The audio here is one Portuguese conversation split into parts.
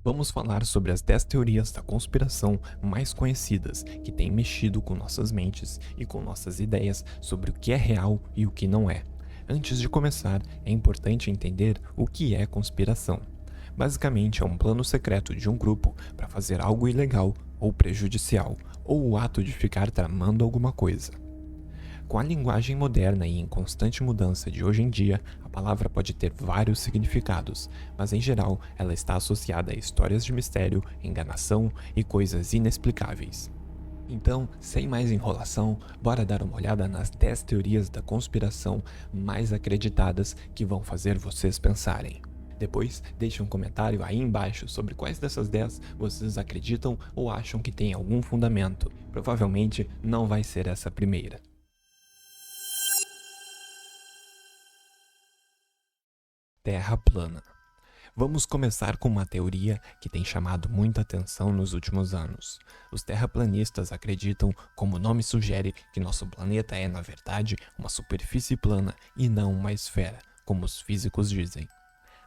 Vamos falar sobre as 10 teorias da conspiração mais conhecidas que têm mexido com nossas mentes e com nossas ideias sobre o que é real e o que não é. Antes de começar, é importante entender o que é conspiração. Basicamente, é um plano secreto de um grupo para fazer algo ilegal ou prejudicial, ou o ato de ficar tramando alguma coisa. Com a linguagem moderna e em constante mudança de hoje em dia, a palavra pode ter vários significados, mas em geral ela está associada a histórias de mistério, enganação e coisas inexplicáveis. Então, sem mais enrolação, bora dar uma olhada nas 10 teorias da conspiração mais acreditadas que vão fazer vocês pensarem. Depois, deixe um comentário aí embaixo sobre quais dessas 10 vocês acreditam ou acham que tem algum fundamento. Provavelmente não vai ser essa primeira. Terra plana. Vamos começar com uma teoria que tem chamado muita atenção nos últimos anos. Os terraplanistas acreditam, como o nome sugere, que nosso planeta é, na verdade, uma superfície plana e não uma esfera, como os físicos dizem.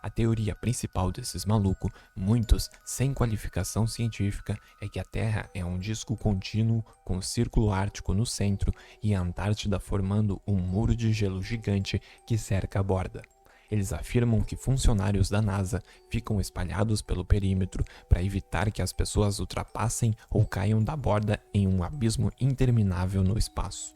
A teoria principal desses malucos, muitos sem qualificação científica, é que a Terra é um disco contínuo com o Círculo Ártico no centro e a Antártida formando um muro de gelo gigante que cerca a borda. Eles afirmam que funcionários da NASA ficam espalhados pelo perímetro para evitar que as pessoas ultrapassem ou caiam da borda em um abismo interminável no espaço.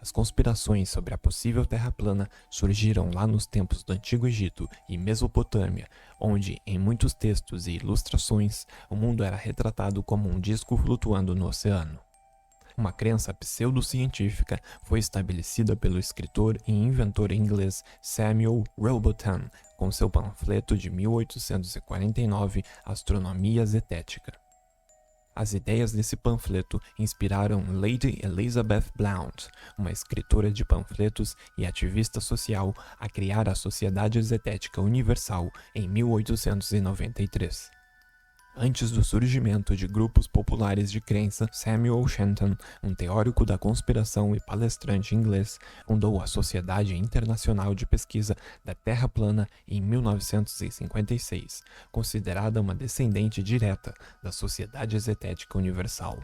As conspirações sobre a possível Terra plana surgiram lá nos tempos do Antigo Egito e Mesopotâmia, onde, em muitos textos e ilustrações, o mundo era retratado como um disco flutuando no oceano. Uma crença pseudocientífica foi estabelecida pelo escritor e inventor inglês Samuel Rowbotham com seu panfleto de 1849, Astronomia Zetética. As ideias desse panfleto inspiraram Lady Elizabeth Blount, uma escritora de panfletos e ativista social, a criar a Sociedade Zetética Universal em 1893. Antes do surgimento de grupos populares de crença, Samuel Shenton, um teórico da conspiração e palestrante inglês, fundou a Sociedade Internacional de Pesquisa da Terra Plana em 1956, considerada uma descendente direta da Sociedade Zetética Universal.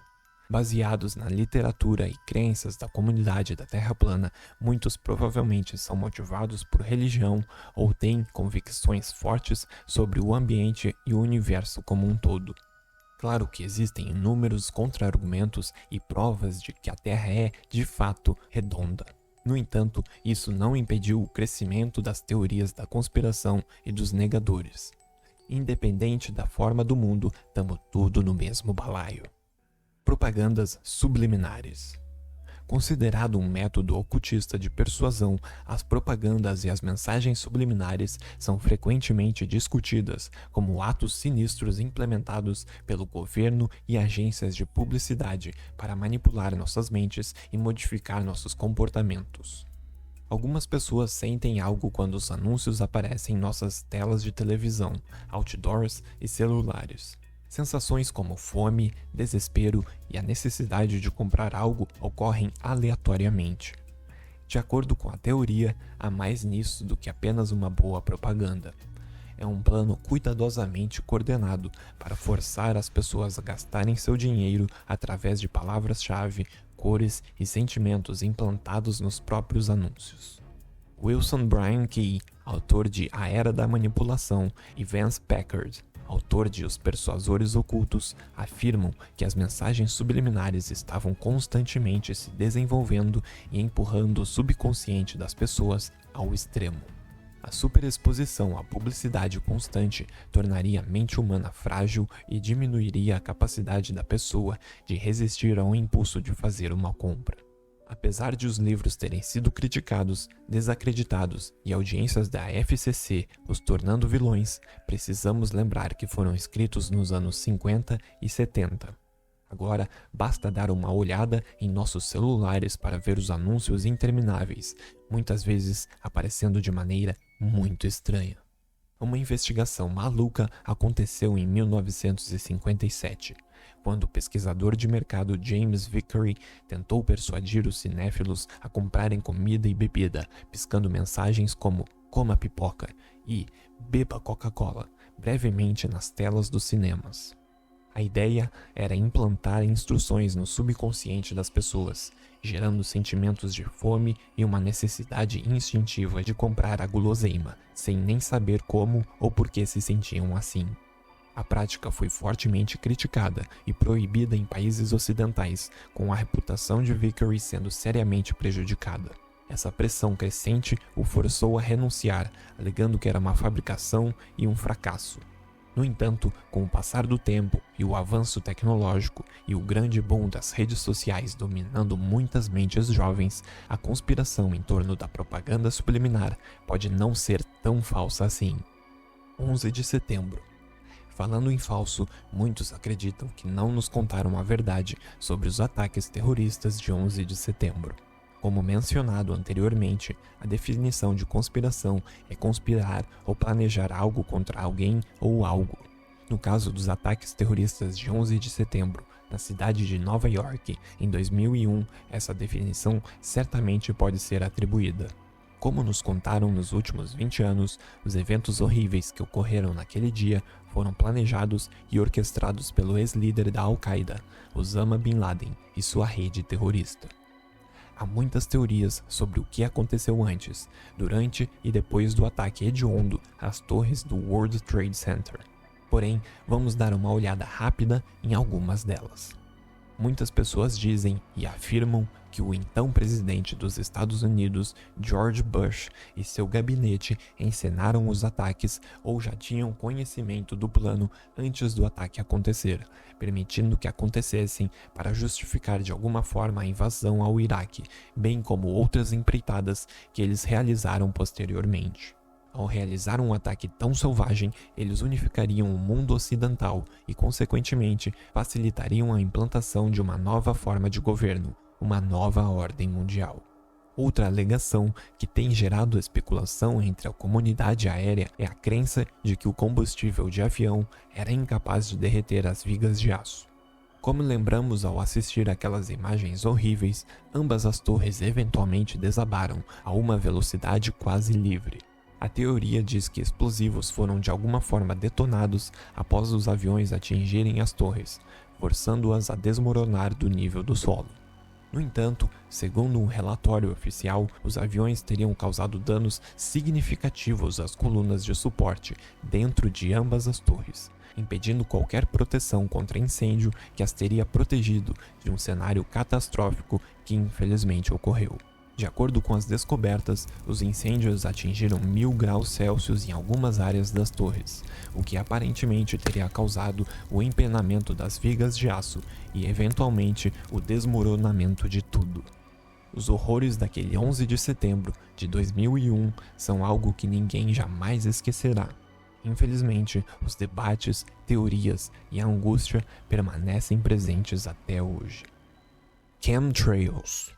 Baseados na literatura e crenças da comunidade da Terra plana, muitos provavelmente são motivados por religião ou têm convicções fortes sobre o ambiente e o universo como um todo. Claro que existem inúmeros contra-argumentos e provas de que a Terra é, de fato, redonda. No entanto, isso não impediu o crescimento das teorias da conspiração e dos negadores. Independente da forma do mundo, tamo tudo no mesmo balaio. Propagandas subliminares. Considerado um método ocultista de persuasão, as propagandas e as mensagens subliminares são frequentemente discutidas como atos sinistros implementados pelo governo e agências de publicidade para manipular nossas mentes e modificar nossos comportamentos. Algumas pessoas sentem algo quando os anúncios aparecem em nossas telas de televisão, outdoors e celulares. Sensações como fome, desespero e a necessidade de comprar algo ocorrem aleatoriamente. De acordo com a teoria, há mais nisso do que apenas uma boa propaganda. É um plano cuidadosamente coordenado para forçar as pessoas a gastarem seu dinheiro através de palavras-chave, cores e sentimentos implantados nos próprios anúncios. Wilson Brian Key, autor de A Era da Manipulação, e Vance Packard, autor de Os Persuasores Ocultos, afirmam que as mensagens subliminares estavam constantemente se desenvolvendo e empurrando o subconsciente das pessoas ao extremo. A superexposição à publicidade constante tornaria a mente humana frágil e diminuiria a capacidade da pessoa de resistir ao impulso de fazer uma compra. Apesar de os livros terem sido criticados, desacreditados e audiências da FCC os tornando vilões, precisamos lembrar que foram escritos nos anos 50 e 70. Agora, basta dar uma olhada em nossos celulares para ver os anúncios intermináveis, muitas vezes aparecendo de maneira muito estranha. Uma investigação maluca aconteceu em 1957. Quando o pesquisador de mercado James Vickery tentou persuadir os cinéfilos a comprarem comida e bebida, piscando mensagens como "coma pipoca" e "beba Coca-Cola", brevemente nas telas dos cinemas. A ideia era implantar instruções no subconsciente das pessoas, gerando sentimentos de fome e uma necessidade instintiva de comprar a guloseima, sem nem saber como ou por que se sentiam assim. A prática foi fortemente criticada e proibida em países ocidentais, com a reputação de Vickery sendo seriamente prejudicada. Essa pressão crescente o forçou a renunciar, alegando que era uma fabricação e um fracasso. No entanto, com o passar do tempo e o avanço tecnológico e o grande boom das redes sociais dominando muitas mentes jovens, a conspiração em torno da propaganda subliminar pode não ser tão falsa assim. 11 de setembro. Falando em falso, muitos acreditam que não nos contaram a verdade sobre os ataques terroristas de 11 de setembro. Como mencionado anteriormente, a definição de conspiração é conspirar ou planejar algo contra alguém ou algo. No caso dos ataques terroristas de 11 de setembro, na cidade de Nova York, em 2001, essa definição certamente pode ser atribuída. Como nos contaram nos últimos 20 anos, os eventos horríveis que ocorreram naquele dia foram planejados e orquestrados pelo ex-líder da Al-Qaeda, Osama Bin Laden, e sua rede terrorista. Há muitas teorias sobre o que aconteceu antes, durante e depois do ataque hediondo às torres do World Trade Center. Porém, vamos dar uma olhada rápida em algumas delas. Muitas pessoas dizem e afirmam que o então presidente dos Estados Unidos, George Bush, e seu gabinete encenaram os ataques ou já tinham conhecimento do plano antes do ataque acontecer, permitindo que acontecessem para justificar de alguma forma a invasão ao Iraque, bem como outras empreitadas que eles realizaram posteriormente. Ao realizar um ataque tão selvagem, eles unificariam o mundo ocidental e, consequentemente, facilitariam a implantação de uma nova forma de governo, uma nova ordem mundial. Outra alegação que tem gerado especulação entre a comunidade aérea é a crença de que o combustível de avião era incapaz de derreter as vigas de aço. Como lembramos ao assistir aquelas imagens horríveis, ambas as torres eventualmente desabaram a uma velocidade quase livre. A teoria diz que explosivos foram de alguma forma detonados após os aviões atingirem as torres, forçando-as a desmoronar do nível do solo. No entanto, segundo um relatório oficial, os aviões teriam causado danos significativos às colunas de suporte dentro de ambas as torres, impedindo qualquer proteção contra incêndio que as teria protegido de um cenário catastrófico que infelizmente ocorreu. De acordo com as descobertas, os incêndios atingiram 1000 graus Celsius em algumas áreas das torres, o que aparentemente teria causado o empenamento das vigas de aço e, eventualmente, o desmoronamento de tudo. Os horrores daquele 11 de setembro de 2001 são algo que ninguém jamais esquecerá. Infelizmente, os debates, teorias e a angústia permanecem presentes até hoje. Chemtrails.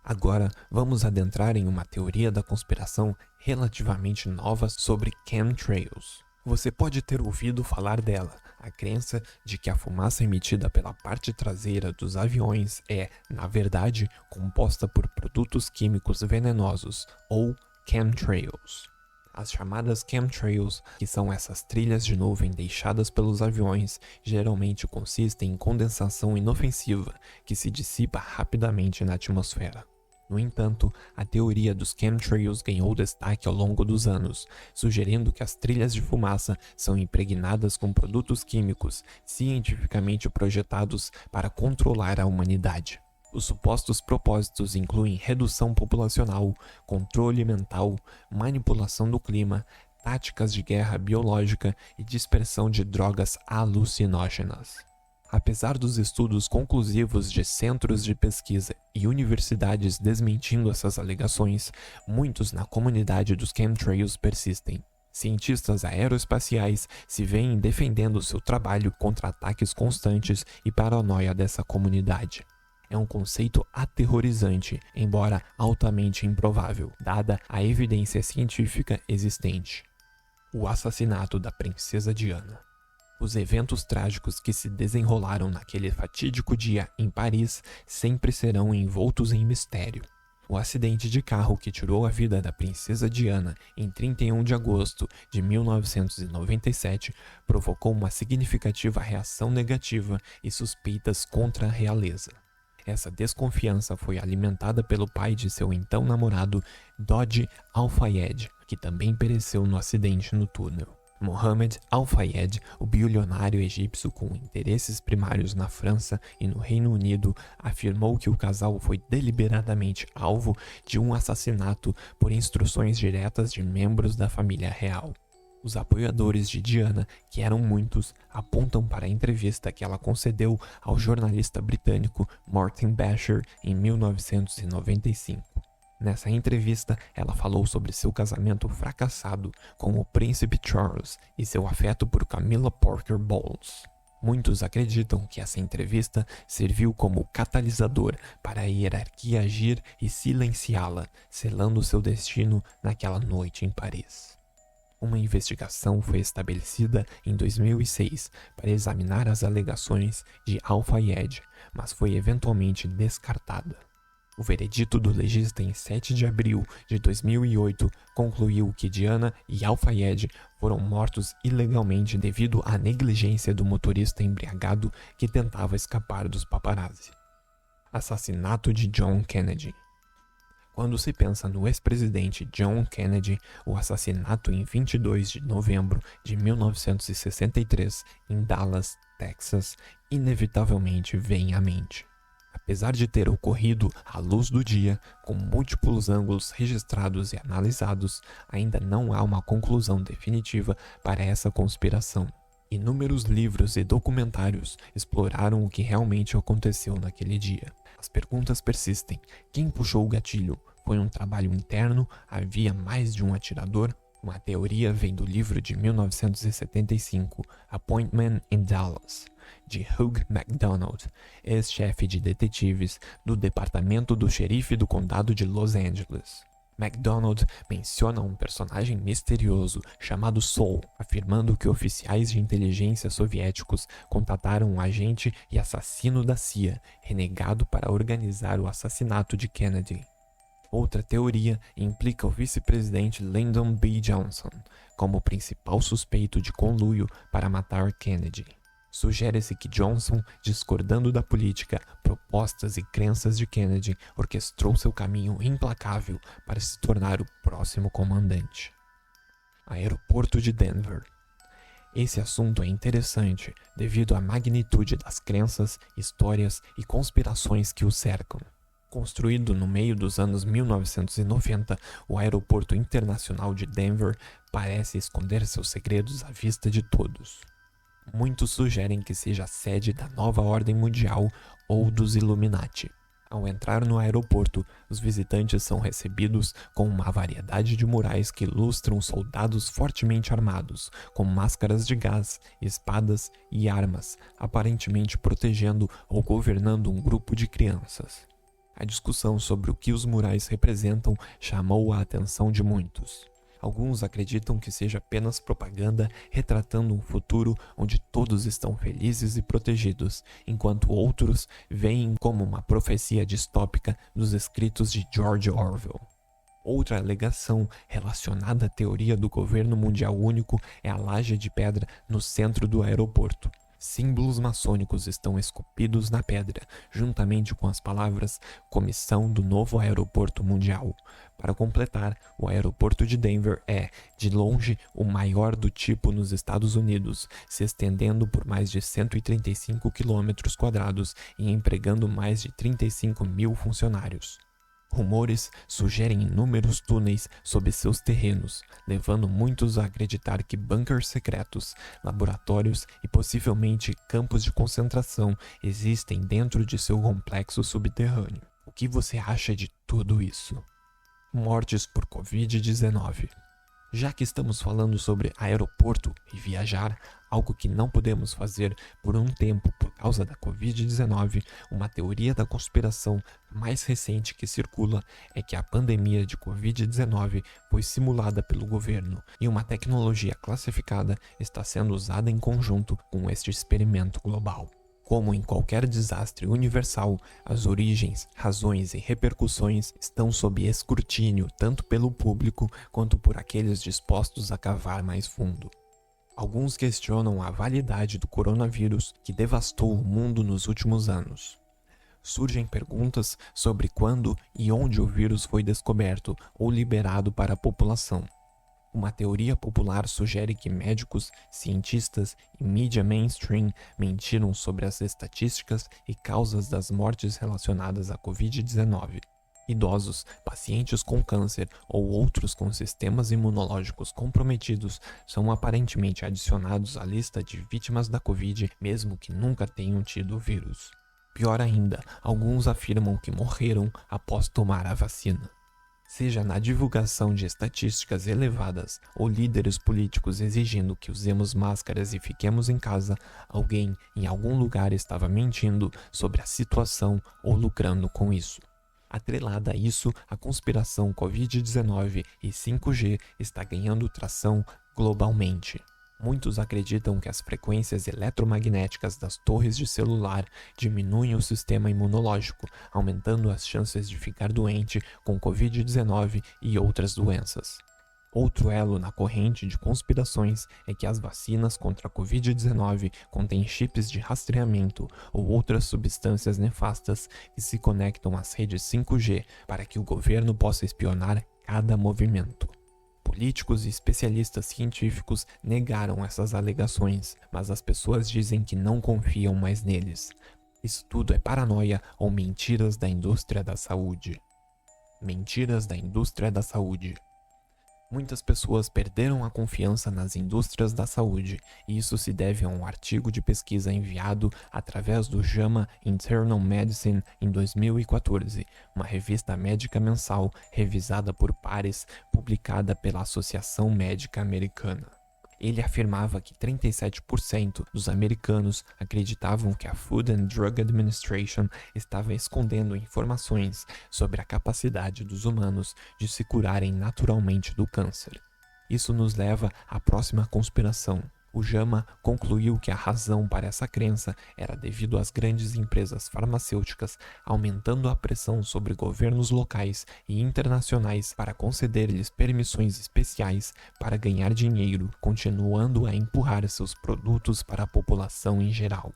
Agora, vamos adentrar em uma teoria da conspiração relativamente nova sobre chemtrails. Você pode ter ouvido falar dela, a crença de que a fumaça emitida pela parte traseira dos aviões é, na verdade, composta por produtos químicos venenosos, ou chemtrails. As chamadas chemtrails, que são essas trilhas de nuvem deixadas pelos aviões, geralmente consistem em condensação inofensiva que se dissipa rapidamente na atmosfera. No entanto, a teoria dos chemtrails ganhou destaque ao longo dos anos, sugerindo que as trilhas de fumaça são impregnadas com produtos químicos cientificamente projetados para controlar a humanidade. Os supostos propósitos incluem redução populacional, controle mental, manipulação do clima, táticas de guerra biológica e dispersão de drogas alucinógenas. Apesar dos estudos conclusivos de centros de pesquisa e universidades desmentindo essas alegações, muitos na comunidade dos chemtrails persistem. Cientistas aeroespaciais se veem defendendo seu trabalho contra ataques constantes e paranoia dessa comunidade. É um conceito aterrorizante, embora altamente improvável, dada a evidência científica existente. O assassinato da princesa Diana. Os eventos trágicos que se desenrolaram naquele fatídico dia em Paris sempre serão envoltos em mistério. O acidente de carro que tirou a vida da princesa Diana em 31 de agosto de 1997 provocou uma significativa reação negativa e suspeitas contra a realeza. Essa desconfiança foi alimentada pelo pai de seu então namorado, Dodi Al-Fayed, que também pereceu no acidente no túnel. Mohammed Al-Fayed, o bilionário egípcio com interesses primários na França e no Reino Unido, afirmou que o casal foi deliberadamente alvo de um assassinato por instruções diretas de membros da família real. Os apoiadores de Diana, que eram muitos, apontam para a entrevista que ela concedeu ao jornalista britânico Martin Basher em 1995. Nessa entrevista, ela falou sobre seu casamento fracassado com o príncipe Charles e seu afeto por Camilla Parker Bowles. Muitos acreditam que essa entrevista serviu como catalisador para a hierarquia agir e silenciá-la, selando seu destino naquela noite em Paris. Uma investigação foi estabelecida em 2006 para examinar as alegações de Al-Fayed, mas foi eventualmente descartada. O veredito do legista em 7 de abril de 2008 concluiu que Diana e Al-Fayed foram mortos ilegalmente devido à negligência do motorista embriagado que tentava escapar dos paparazzi. Assassinato de John Kennedy. Quando se pensa no ex-presidente John Kennedy, o assassinato em 22 de novembro de 1963 em Dallas, Texas, inevitavelmente vem à mente. Apesar de ter ocorrido à luz do dia, com múltiplos ângulos registrados e analisados, ainda não há uma conclusão definitiva para essa conspiração. Inúmeros livros e documentários exploraram o que realmente aconteceu naquele dia. As perguntas persistem. Quem puxou o gatilho? Foi um trabalho interno? Havia mais de um atirador? Uma teoria vem do livro de 1975, Appointment in Dallas, de Hugh MacDonald, ex-chefe de detetives do Departamento do Xerife do Condado de Los Angeles. MacDonald menciona um personagem misterioso chamado Saul, afirmando que oficiais de inteligência soviéticos contataram um agente e assassino da CIA, renegado para organizar o assassinato de Kennedy. Outra teoria implica o vice-presidente Lyndon B. Johnson como principal suspeito de conluio para matar Kennedy. Sugere-se que Johnson, discordando da política, propostas e crenças de Kennedy, orquestrou seu caminho implacável para se tornar o próximo comandante. Aeroporto de Denver. Esse assunto é interessante devido à magnitude das crenças, histórias e conspirações que o cercam. Construído no meio dos anos 1990, o Aeroporto Internacional de Denver parece esconder seus segredos à vista de todos. Muitos sugerem que seja a sede da nova ordem mundial ou dos Illuminati. Ao entrar no aeroporto, os visitantes são recebidos com uma variedade de murais que ilustram soldados fortemente armados, com máscaras de gás, espadas e armas, aparentemente protegendo ou governando um grupo de crianças. A discussão sobre o que os murais representam chamou a atenção de muitos. Alguns acreditam que seja apenas propaganda retratando um futuro onde todos estão felizes e protegidos, enquanto outros veem como uma profecia distópica dos escritos de George Orwell. Outra alegação relacionada à teoria do governo mundial único é a laje de pedra no centro do aeroporto. Símbolos maçônicos estão esculpidos na pedra, juntamente com as palavras Comissão do Novo Aeroporto Mundial. Para completar, o aeroporto de Denver é, de longe, o maior do tipo nos Estados Unidos, se estendendo por mais de 135 km² e empregando mais de 35 mil funcionários. Rumores sugerem inúmeros túneis sob seus terrenos, levando muitos a acreditar que bunkers secretos, laboratórios e possivelmente campos de concentração existem dentro de seu complexo subterrâneo. O que você acha de tudo isso? Mortes por Covid-19. Já que estamos falando sobre aeroporto e viajar, algo que não podemos fazer por um tempo por causa da Covid-19, uma teoria da conspiração mais recente que circula é que a pandemia de Covid-19 foi simulada pelo governo e uma tecnologia classificada está sendo usada em conjunto com este experimento global. Como em qualquer desastre universal, as origens, razões e repercussões estão sob escrutínio tanto pelo público quanto por aqueles dispostos a cavar mais fundo. Alguns questionam a validade do coronavírus que devastou o mundo nos últimos anos. Surgem perguntas sobre quando e onde o vírus foi descoberto ou liberado para a população. Uma teoria popular sugere que médicos, cientistas e mídia mainstream mentiram sobre as estatísticas e causas das mortes relacionadas à Covid-19. Idosos, pacientes com câncer ou outros com sistemas imunológicos comprometidos são aparentemente adicionados à lista de vítimas da Covid, mesmo que nunca tenham tido o vírus. Pior ainda, alguns afirmam que morreram após tomar a vacina. Seja na divulgação de estatísticas elevadas ou líderes políticos exigindo que usemos máscaras e fiquemos em casa, alguém em algum lugar estava mentindo sobre a situação ou lucrando com isso. Atrelada a isso, a conspiração Covid-19 e 5G está ganhando tração globalmente. Muitos acreditam que as frequências eletromagnéticas das torres de celular diminuem o sistema imunológico, aumentando as chances de ficar doente com Covid-19 e outras doenças. Outro elo na corrente de conspirações é que as vacinas contra a Covid-19 contêm chips de rastreamento ou outras substâncias nefastas que se conectam às redes 5G para que o governo possa espionar cada movimento. Políticos e especialistas científicos negaram essas alegações, mas as pessoas dizem que não confiam mais neles. Isso tudo é paranoia ou mentiras da indústria da saúde. Mentiras da indústria da saúde. Muitas pessoas perderam a confiança nas indústrias da saúde, e isso se deve a um artigo de pesquisa enviado através do JAMA Internal Medicine em 2014, uma revista médica mensal revisada por pares, publicada pela Associação Médica Americana. Ele afirmava que 37% dos americanos acreditavam que a Food and Drug Administration estava escondendo informações sobre a capacidade dos humanos de se curarem naturalmente do câncer. Isso nos leva à próxima conspiração. O JAMA concluiu que a razão para essa crença era devido às grandes empresas farmacêuticas aumentando a pressão sobre governos locais e internacionais para conceder-lhes permissões especiais para ganhar dinheiro, continuando a empurrar seus produtos para a população em geral.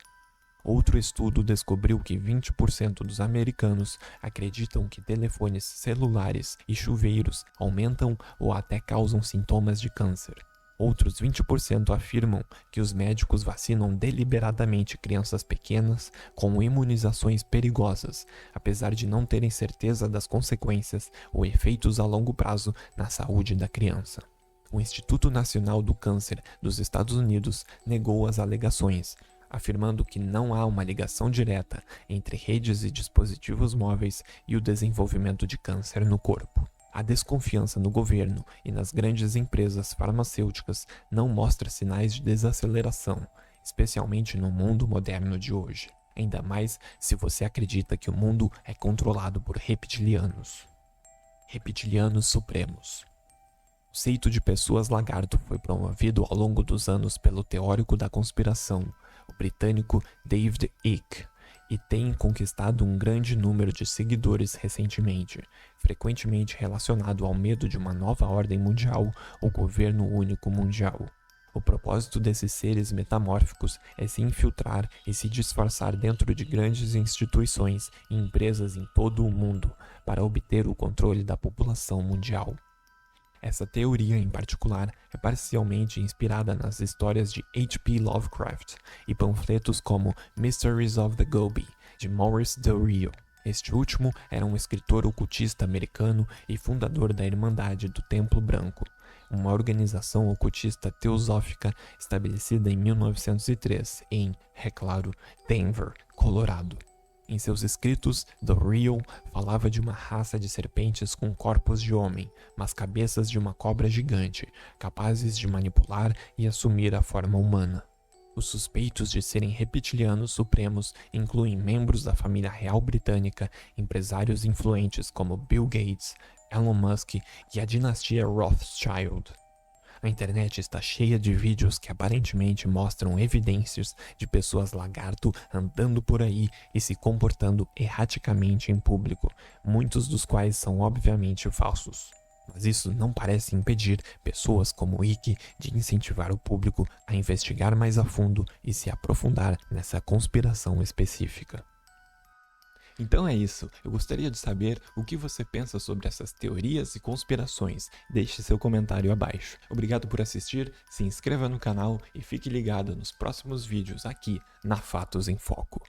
Outro estudo descobriu que 20% dos americanos acreditam que telefones celulares e chuveiros aumentam ou até causam sintomas de câncer. Outros 20% afirmam que os médicos vacinam deliberadamente crianças pequenas com imunizações perigosas, apesar de não terem certeza das consequências ou efeitos a longo prazo na saúde da criança. O Instituto Nacional do Câncer dos Estados Unidos negou as alegações, afirmando que não há uma ligação direta entre redes e dispositivos móveis e o desenvolvimento de câncer no corpo. A desconfiança no governo e nas grandes empresas farmacêuticas não mostra sinais de desaceleração, especialmente no mundo moderno de hoje. Ainda mais se você acredita que o mundo é controlado por reptilianos. Reptilianos supremos. O conceito de pessoas lagarto foi promovido ao longo dos anos pelo teórico da conspiração, o britânico David Icke, e tem conquistado um grande número de seguidores recentemente, frequentemente relacionado ao medo de uma nova ordem mundial ou governo único mundial. O propósito desses seres metamórficos é se infiltrar e se disfarçar dentro de grandes instituições e empresas em todo o mundo para obter o controle da população mundial. Essa teoria, em particular, é parcialmente inspirada nas histórias de H.P. Lovecraft e panfletos como Mysteries of the Gobi, de Maurice Del Rio. Este último era um escritor ocultista americano e fundador da Irmandade do Templo Branco, uma organização ocultista teosófica estabelecida em 1903 em, é claro, Denver, Colorado. Em seus escritos, Del Rio falava de uma raça de serpentes com corpos de homem, mas cabeças de uma cobra gigante, capazes de manipular e assumir a forma humana. Os suspeitos de serem reptilianos supremos incluem membros da família real britânica, empresários influentes como Bill Gates, Elon Musk e a dinastia Rothschild. A internet está cheia de vídeos que aparentemente mostram evidências de pessoas lagarto andando por aí e se comportando erraticamente em público, muitos dos quais são obviamente falsos. Mas isso não parece impedir pessoas como o Ike de incentivar o público a investigar mais a fundo e se aprofundar nessa conspiração específica. Então é isso, eu gostaria de saber o que você pensa sobre essas teorias e conspirações. Deixe seu comentário abaixo. Obrigado por assistir, se inscreva no canal e fique ligado nos próximos vídeos aqui na Fatos em Foco.